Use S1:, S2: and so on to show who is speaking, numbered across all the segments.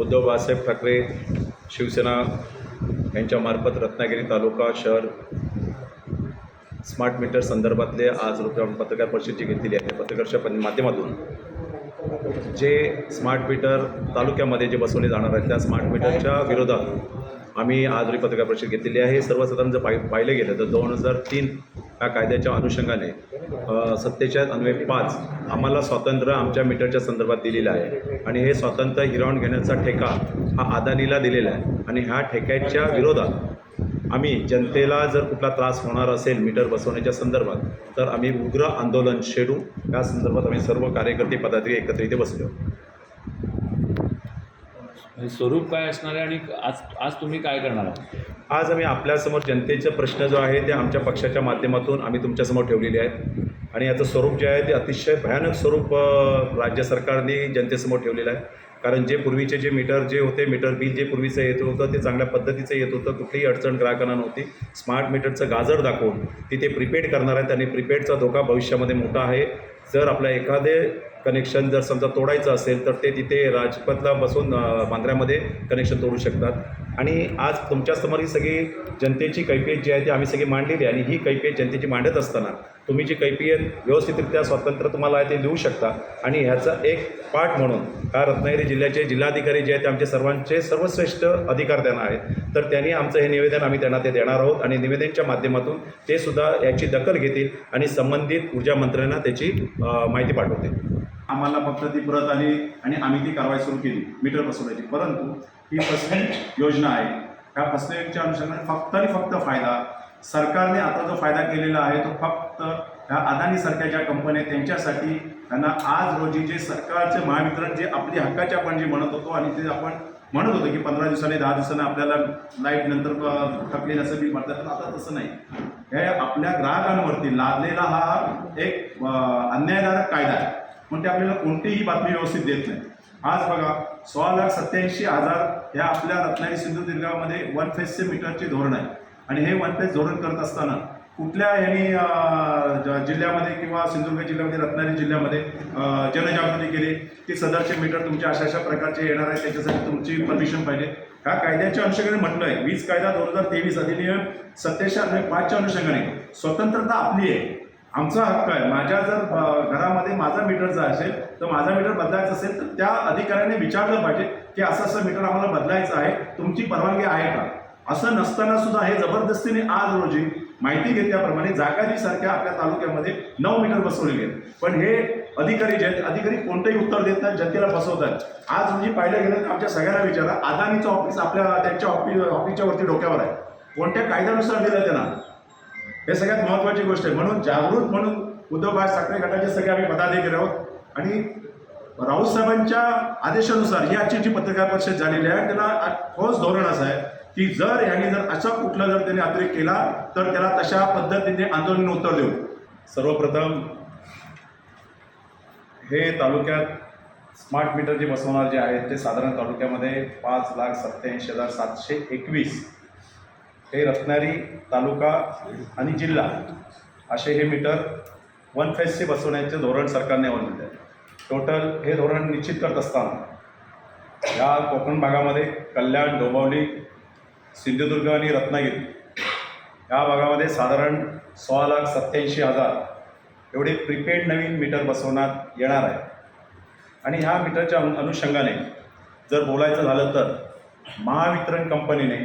S1: उद्धव बाळासाहेब ठाकरे शिवसेना यांच्यामार्फत रत्नागिरी तालुका शहर smart meter संदर्भातले आज पत्रकार परिषदेची घेतलेली आहे. पत्रकाराच्या माध्यमातून जे स्मार्ट मीटर तालुक्यामध्ये जे बसवले जाणार आहेत त्या स्मार्ट मीटरच्या विरोधात आम्ही आज पत्रकार परिषद घेतलेली आहे. सर्वसाधारण जर पाहिलं गेलं तर 2003 या कायद्याच्या अनुषंगाने 47/5 आम्हाला स्वातंत्र्य आमच्या मीटरच्या संदर्भात दिलेलं आहे आणि हे स्वातंत्र्य हिरावून घेण्याचा ठेका हा अदानीला दिलेला आहे आणि ह्या ठेक्याच्या विरोधात आम्ही जनतेला जर कुठला त्रास होणार असेल मीटर बसवण्याच्या संदर्भात तर आम्ही उग्र आंदोलन छेडू. या संदर्भात आम्ही सर्व कार्यकर्ते पदाधिकारी एकत्र इथे बसलो.
S2: स्वरूप काय असणार आहे आणि आज तुम्ही काय करणार आहात?
S1: आज आम्ही आपल्यासमोर जनतेचा प्रश्न जो आहे ते आमच्या पक्षाच्या माध्यमातून आम्ही तुमच्यासमोर ठेवलेले आहेत आणि याचं स्वरूप जे आहे ते अतिशय भयानक स्वरूप राज्य सरकारने जनतेसमोर ठेवलेलं आहे. कारण जे पूर्वीचे जे मीटर जे होते, मीटर बिल जे पूर्वीचं येत होतं ते चांगल्या पद्धतीचं येत होतं, कुठलीही अडचण ग्राहकांना नव्हती. स्मार्ट मीटरचं गाजर दाखवून तिथे प्रीपेड करणार आहेत आणि प्रीपेडचा धोका भविष्यामध्ये मोठा आहे. जर आपल्या एखादे कनेक्शन जर समजा तोडायचं असेल तर ते तिथे राजपथला बसून बांद्र्यामध्ये कनेक्शन तोडू शकतात आणि आज तुमच्यासमोर ही सगळी जनतेची कैफियत जी आहे ती आम्ही सगळी मांडलेली आहे आणि ही कैफियत जनतेची मांडत असताना तुम्ही जी कैफियत व्यवस्थितरित्या स्वातंत्र्य तुम्हाला आहे ते देऊ शकता आणि ह्याचा एक पार्ट म्हणून हा रत्नागिरी जिल्ह्याचे जिल्हाधिकारी जे आहेत ते आमचे सर्वांचे सर्वश्रेष्ठ अधिकार त्यांना आहेत तर त्यांनी आमचं हे निवेदन आम्ही त्यांना ते देणार आहोत आणि निवेदनच्या माध्यमातून ते सुद्धा याची दखल घेतील आणि संबंधित ऊर्जा मंत्र्यांना त्याची माहिती पाठवतील.
S3: आम्हाला फक्त ती परत आली आणि आम्ही ती कारवाई सुरू केली मीटर बसवण्याची. परंतु ही फसवणूक योजना आहे. ह्या फसवणुकीच्या अनुषंगाने फक्त आणि फक्त फायदा सरकारने आता जो फायदा केलेला आहे तो फक्त ह्या अदानीसारख्या ज्या कंपन्या त्यांच्यासाठी त्यांना आज रोजी जे सरकारचे महावितरण जे आपली हक्काचे आपण जे म्हणत होतो आणि ते आपण म्हणत होतो की 15 दिवसाने 10 दिवसाने आपल्याला लाईट नंतर थकले असं बिल भरतात. आता तसं नाही. हे आपल्या ग्राहकांवरती लादलेला हा एक अन्यायकारक कायदा आहे पण ते आपल्याला कोणतीही बातमी व्यवस्थित देत नाही. आज बघा 16,87,000 ह्या आपल्या रत्नागिरी सिंधुदुर्गामध्ये वन फेजचे मीटरचे धोरण आहे आणि हे वन फेज धोरण करत असताना कुठल्या यांनी जिल्ह्यामध्ये किंवा सिंधुदुर्ग जिल्ह्यामध्ये रत्नागिरी जिल्ह्यामध्ये जनजागृती केली की सदरचे मीटर तुमच्या अशा प्रकारचे येणार आहे त्याच्यासाठी तुमची परमिशन पाहिजे. ह्या कायद्याच्या अनुषंगाने म्हटलं आहे वीज कायदा 2023 अधिनियम 87/5च्या अनुषंगाने स्वतंत्रता आपली आहे. आमचा हक्क आहे. माझ्या जर घरामध्ये माझा मीटर जर असेल तर माझा मीटर बदलायचा असेल तर त्या अधिकाऱ्याने विचारलं पाहिजे की असं मीटर आम्हाला बदलायचं आहे, तुमची परवानगी आहे का. असं नसताना सुद्धा हे जबरदस्तीने आज रोजी माहिती घेतल्याप्रमाणे जागाजीसारख्या आपल्या तालुक्यामध्ये 9 मीटर बसवलेले आहेत. पण हे अधिकारी जे आहेत अधिकारी कोणतंही उत्तर देत नाहीत, जनतेला फसवतात. आज रोजी पाहिलं गेलं तर आमच्या सगळ्यांना विचारा अदानीचं ऑफिस त्यांच्या ऑफिसच्या वरती डोक्यावर आहे. कोणत्या कायद्यानुसार दिलं त्यांना हे सगळ्यात महत्त्वाची गोष्ट आहे. म्हणून जागृत म्हणून उद्धव बाळासाहेब ठाकरे गटाचे सगळे आम्ही पदाधिकारी आहोत आणि राऊत साहेबांच्या आदेशानुसार ही आजची जी पत्रकार परिषद झालेली आहे त्याला ठोस धोरण असं आहे की जर यांनी जर असा कुठला जर त्यांनी अतिरेक केला तर त्याला तशा पद्धतीने आंदोलन उत्तर देऊ.
S1: सर्वप्रथम हे तालुक्यात स्मार्ट मीटर जे बसवणार जे आहेत ते साधारण तालुक्यामध्ये 5,87,721 हे रत्नागिरी तालुका आणि जिल्हा असे हे मीटर वन फेजचे बसवण्याचे धोरण सरकारने अवलंबिले आहे. टोटल हे धोरण निश्चित करत असताना या कोकण भागामध्ये कल्याण, डोंबिवली, सिंधुदुर्ग आणि रत्नागिरी या भागामध्ये साधारण 16,87,000 एवढे प्रीपेड नवीन मीटर बसवण्यात येणार आहे. आणि ह्या मीटरच्या अनुषंगाने जर बोलायचं झालं तर महावितरण कंपनीने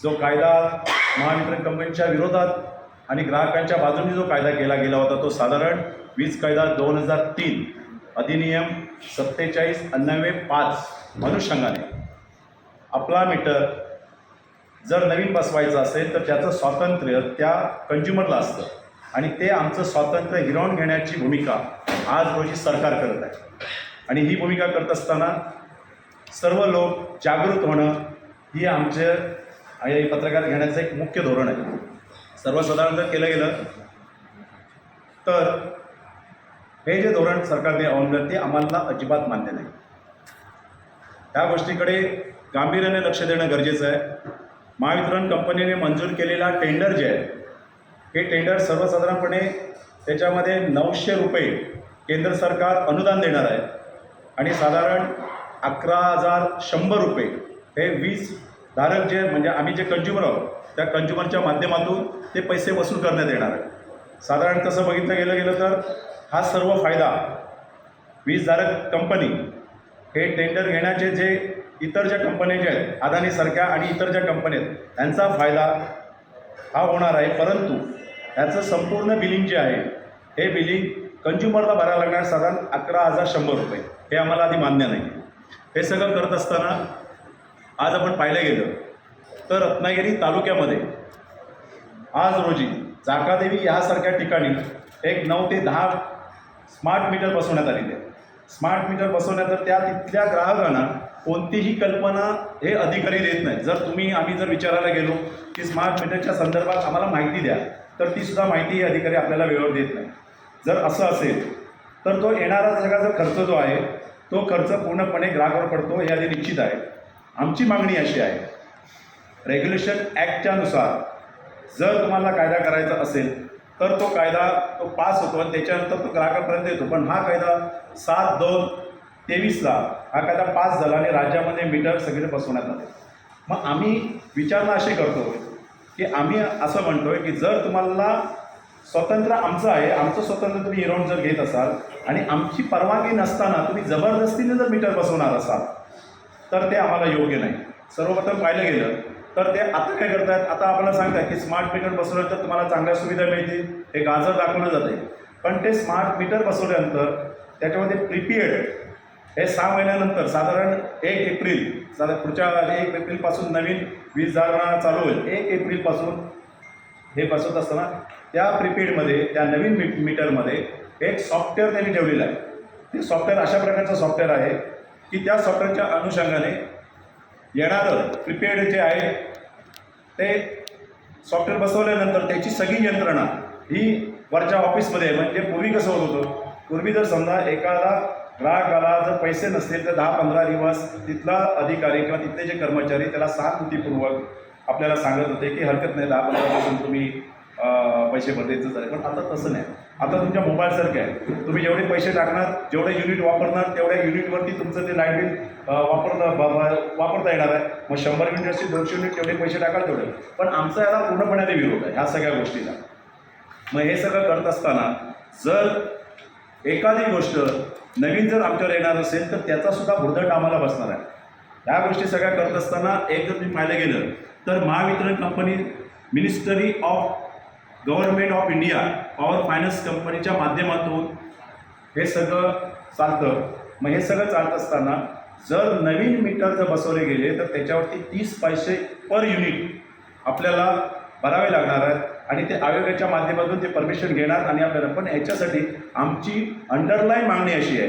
S1: जो कायदा महावितरण कंपनीच्या विरोधात आणि ग्राहकांच्या बाजूने जो कायदा केला गेला होता तो साधारण वीज कायदा 2003 अधिनियम 47/5 अनुषंगाने आपला मीटर जर नवीन बसवायचं असेल तर त्याचं स्वातंत्र्य त्या कंझ्युमरला असतं आणि ते आमचं स्वातंत्र्य हिरावून घेण्याची भूमिका आज रोजी सरकार करत आहे. आणि ही भूमिका करत असताना सर्व लोक जागृत होणं ही आमचे पत्रकार घेण्याचं एक मुख्य धोरण आहे. सर्वसाधारण जर केलं गेलं तर हे जे धोरण सरकारने अवलंबलं ते आम्हाला अजिबात मान्य नाही. त्या गोष्टीकडे गांभीर्याने लक्ष देणं गरजेचं आहे. महावितरण कंपनीने मंजूर केलेला टेंडर जे आहे हे टेंडर सर्वसाधारणपणे त्याच्यामध्ये 900 रुपये केंद्र सरकार अनुदान देणार आहे आणि साधारण
S3: 11,100 रुपये हे वीज धारक जे म्हणजे आम्ही जे कंझ्युमर आहोत त्या कंझ्युमरच्या माध्यमातून ते पैसे वसूल करण्यात येणार आहे. साधारण तसं बघितलं गेलं तर हा सर्व फायदा वीजधारक कंपनी हे टेंडर घेण्याचे जे इतर ज्या कंपन्या ज्या आहेत अदानीसारख्या आणि इतर ज्या कंपन्या आहेत त्यांचा फायदा हा होणार आहे. परंतु याचं संपूर्ण बिलिंग जे आहे हे बिलिंग कंझ्युमरला भरायला लागणार साधारण 11,100 रुपये. हे आम्हाला आधी मान्य नाही. हे सगळं करत असताना आज आपण पाहिलं गेलं तर रत्नागिरी तालुक्यामध्ये आज रोजी जाकादेवी यासारख्या ठिकाणी एक 9 ते 10 स्मार्ट मीटर बसवण्यात आलेले आहे. स्मार्ट मीटर बसवण्यात तर त्या तिथल्या ग्राहकांना कोणतीही कल्पना हे अधिकारी देत नाहीत. आम्ही जर विचारायला गेलो की स्मार्ट मीटरच्या संदर्भात आम्हाला माहिती द्या तर तीसुद्धा माहिती हे अधिकारी आपल्याला वेळेवर देत नाही. जर असं असेल तर तो येणारा सगळा जो खर्च जो आहे तो खर्च पूर्णपणे ग्राहकावर पडतो हे आधी निश्चित आहे. आमची मागणी अशी आहे रेग्युलेशन ॲक्टच्या नुसार जर तुम्हाला कायदा करायचा असेल तर तो कायदा तो पास होतो आणि त्याच्यानंतर तो ग्राहकापर्यंत येतो. पण हा कायदा 7/2/23 हा कायदा पास झाला आणि राज्यामध्ये मीटर सगळे बसवण्यात आले. मग आम्ही विचारणा अशी करतो की आम्ही असं म्हणतोय की जर तुम्हाला स्वतंत्र आमचं आहे आमचं स्वतंत्र तुम्ही हिरावून जर घेत असाल आणि आमची परवानगी नसताना तुम्ही जबरदस्तीने जर मीटर बसवणार असाल तर ते आम्हाला योग्य नाही. सर्वप्रथम पाहिलं गेलं तर ते आता काय करतात आता आपल्याला सांगतात की स्मार्ट मीटर बसवल्यानंतर तुम्हाला चांगल्या सुविधा मिळतील हे गाजर दाखवलं जाते. पण ते स्मार्ट मीटर बसवल्यानंतर त्याच्यामध्ये प्रिपेड हे 6 महिन्यानंतर साधारण 1 एप्रिल पुढच्या 1 एप्रिलपासून नवीन वीज धारणा चालू होईल. 1 एप्रिलपासून हे बसवत असताना त्या प्रिपेडमध्ये त्या नवीन मीटरमध्ये एक सॉफ्टवेअर त्यांनी ठेवलेलं आहे. ते सॉफ्टवेअर अशा प्रकारचं सॉफ्टवेअर आहे की त्या सॉफ्टवेअरच्या अनुषंगाने येणारं प्रिपेड जे आहे ते सॉफ्टवेअर बसवल्यानंतर त्याची सगळी यंत्रणा ही वरच्या ऑफिसमध्ये म्हणजे पूर्वी कसं होत होतं पूर्वी जर समजा एखादा ग्राहकाला जर पैसे नसतील तर 10-15 दिवस तिथला अधिकारी किंवा तिथले जे कर्मचारी त्याला सहानुभूतीपूर्वक आपल्याला सांगत होते की हरकत नाही 10-15 दिवसांनी तुम्ही पैसे भरायचं झाले. पण आता तसं नाही. आता तुमच्या मोबाईलसारखं आहे तुम्ही जेवढे पैसे टाकणार जेवढे युनिट वापरणार तेवढ्या युनिटवरती तुमचं ते लाईट बिल वापरता येणार आहे. मग 100 युनिट असतील 200 युनिट तेवढे पैसे टाकाल तेवढे. पण आमचा याला पूर्णपणे विरोध आहे ह्या सगळ्या गोष्टीला. मग हे सगळं करत असताना जर एखादी गोष्ट नवीन जर आमच्यावर येणार असेल तर त्याचासुद्धा भुर्दट आम्हाला बसणार आहे. ह्या गोष्टी सगळ्या करत असताना एक जर तुम्ही पाहिलं गेलं तर Mahavitaran company ministry of government of India power finance कंपनीच्या माध्यमातून हे सगळं चालतं. मग हे सगळं चालत असताना जर नवीन मीटर जर बसवले गेले तर त्याच्यावरती 30 पैसे पर युनिट आपल्याला भरावे लागणार आहेत आणि ते आयोगाच्या माध्यमातून ते परमिशन घेणार आणि आपल्याला. पण ह्याच्यासाठी आमची अंडरलाईन मागणी अशी आहे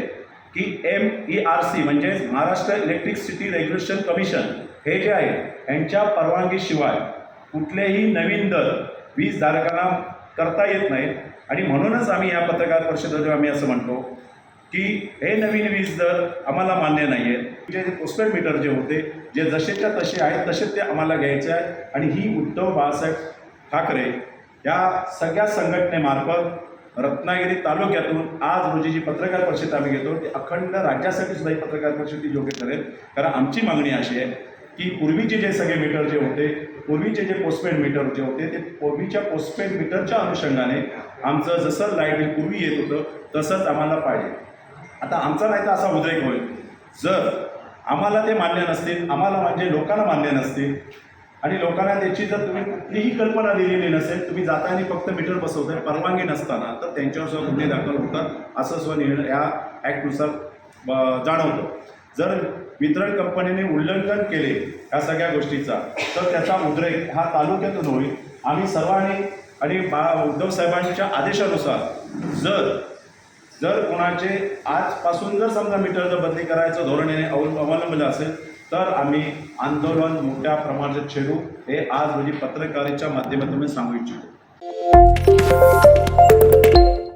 S3: की MERC म्हणजे महाराष्ट्र इलेक्ट्रिसिटी रेग्युलेशन कमिशन हे जे आहे यांच्या परवानगीशिवाय कुठलेही नवीन दर वीज धारकांना करता येत नाहीत. आणि म्हणूनच आम्ही या पत्रकार परिषदेत आम्ही असं म्हणतो की हे नवीन वीज दर आम्हाला मान्य नाही आहेत. जे पोस्टपेड मीटर जे होते जे जसेच्या तसे आहेत तसे ते आम्हाला घ्यायचे आहे. आणि ही उद्धव बाळासाहेब ठाकरे या सगळ्या संघटनेमार्फत रत्नागिरी तालुक्यातून आज रोजी जी पत्रकार परिषद आम्ही घेतो ती अखंड राज्यासाठी सुद्धा ही पत्रकार परिषद योग्य करेल. कारण आमची मागणी अशी आहे की पूर्वीचे जे सगळे मीटर जे होते पूर्वीचे जे पोस्टपेड मीटर जे होते ते पूर्वीच्या पोस्टपेड मीटरच्या अनुषंगाने आमचं जसं लाईट बिल पूर्वी येत होतं तसंच आम्हाला पाहिजे. आता आमचा नाही तर असा उद्रेक होईल जर आम्हाला ते मान्य नसतील आम्हाला म्हणजे लोकांना मान्य नसतील आणि लोकांना त्याची जर तुम्ही कुठलीही कल्पना दिलेली नसेल तुम्ही जाताना फक्त मीटर बसवताय परवानगी नसताना तर त्यांच्यावर गुन्हे दाखल होतात असं स्वनिर्णय या ॲक्टनुसार जाणवतं. जर वितरण कंपनीने उल्लंघन केले या सगळ्या गोष्टीचा तर त्याचा उद्रेक हा तालुक्यातून होईल. आम्ही सर्वांनी आणि उद्धव साहेबांच्या आदेशानुसार जर कोणाचे आजपासून जर समजा मीटर जर बदली करायचं धोरणाने अवलंबलं असेल तर आम्ही आंदोलन मोठ्या प्रमाणात छेडू हे आज रोजी पत्रकारितेच्या माध्यमातून सांगू इच्छितो.